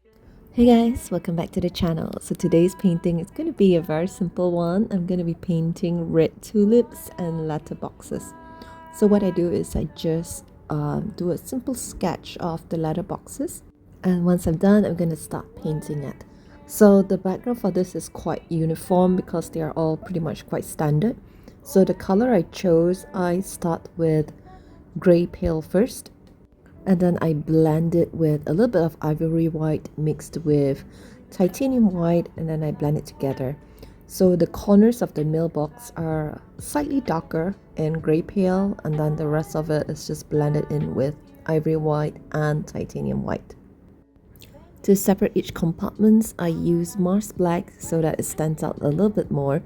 Hey guys, welcome back to the channel. So today's painting is going to be a very simple one. I'm going to be painting red tulips and letterboxes. So what I do is I just do a simple sketch of the letterboxes, and once I'm done, I'm going to start painting it. So the background for this is quite uniform because they are all pretty much quite standard. So the color I chose, I start with gray pale first, and then I blend it with a little bit of ivory white mixed with titanium white, and then I blend it together. So the corners of the mailbox are slightly darker in gray pale, and then the rest of it is just blended in with ivory white and titanium white. To separate each compartments, I use Mars Black so that it stands out a little bit more.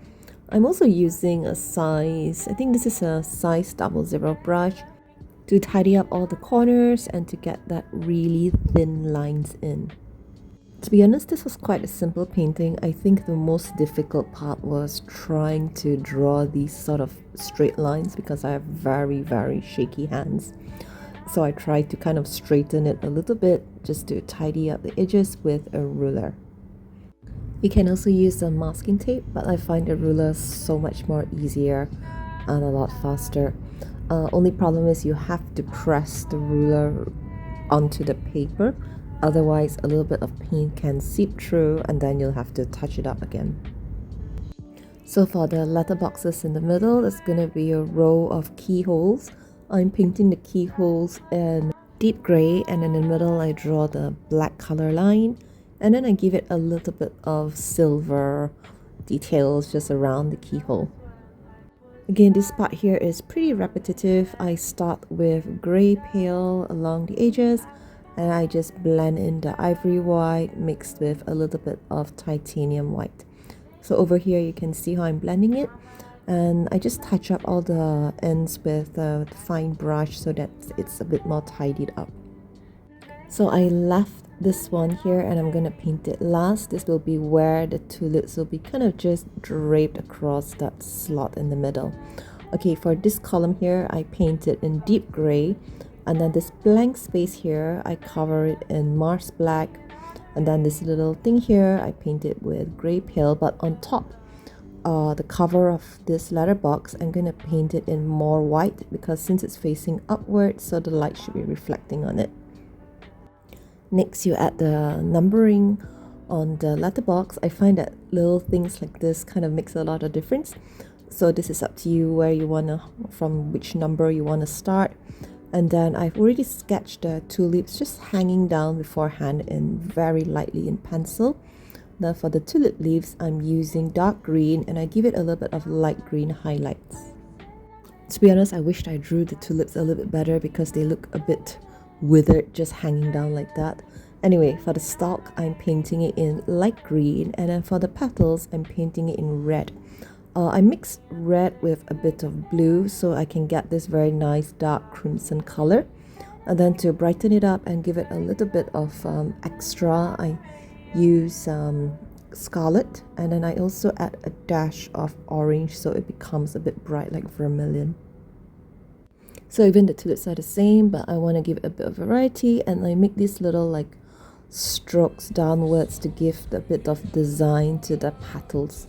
I'm also using a size, I think this is a size 00 brush, to tidy up all the corners and to get that really thin lines in. To be honest, this was quite a simple painting. I think the most difficult part was trying to draw these sort of straight lines because I have very shaky hands. So I tried to kind of straighten it a little bit just to tidy up the edges with a ruler. You can also use some masking tape, but I find the ruler so much more easier and a lot faster. Only problem is you have to press the ruler onto the paper, otherwise a little bit of paint can seep through and then you'll have to touch it up again. So for the letterboxes in the middle, it's going to be a row of keyholes. I'm painting the keyholes in deep gray, and in the middle I draw the black color line, and then I give it a little bit of silver details just around the keyhole. Again, this part here is pretty repetitive. I start with gray pale along the edges, and I just blend in the ivory white mixed with a little bit of titanium white. So over here you can see how I'm blending it, and I just touch up all the ends with a fine brush so that it's a bit more tidied up. So I left this one here and I'm gonna paint it last. This will be where the tulips will be kind of just draped across that slot in the middle. Okay, for this column here, I paint it in deep gray, and then this blank space here, I cover it in Mars Black, and then this little thing here, I paint it with gray pale, but on top, the cover of this letterbox, I'm gonna paint it in more white because since it's facing upward, so the light should be reflecting on it. Next, you add the numbering on the letterbox. I find that little things like this kind of makes a lot of difference. So this is up to you where you wanna, from which number you wanna start. And then I've already sketched the tulips just hanging down beforehand in very lightly in pencil. Now for the tulip leaves, I'm using dark green and I give it a little bit of light green highlights. To be honest, I wished I drew the tulips a little bit better because they look a bit withered just hanging down like that. Anyway, for the stalk, I'm painting it in light green, and then for the petals, I'm painting it in red. I mix red with a bit of blue so I can get this very nice dark crimson color. And then to brighten it up and give it a little bit of extra, I use scarlet, and then I also add a dash of orange so it becomes a bit bright like vermilion. So even the tulips are the same, but I want to give it a bit of variety, and I make these little like strokes downwards to give a bit of design to the petals.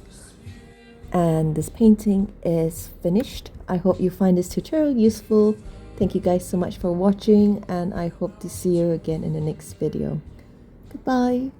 And this painting is finished. I hope you find this tutorial useful. Thank you guys so much for watching, and I hope to see you again in the next video. Goodbye.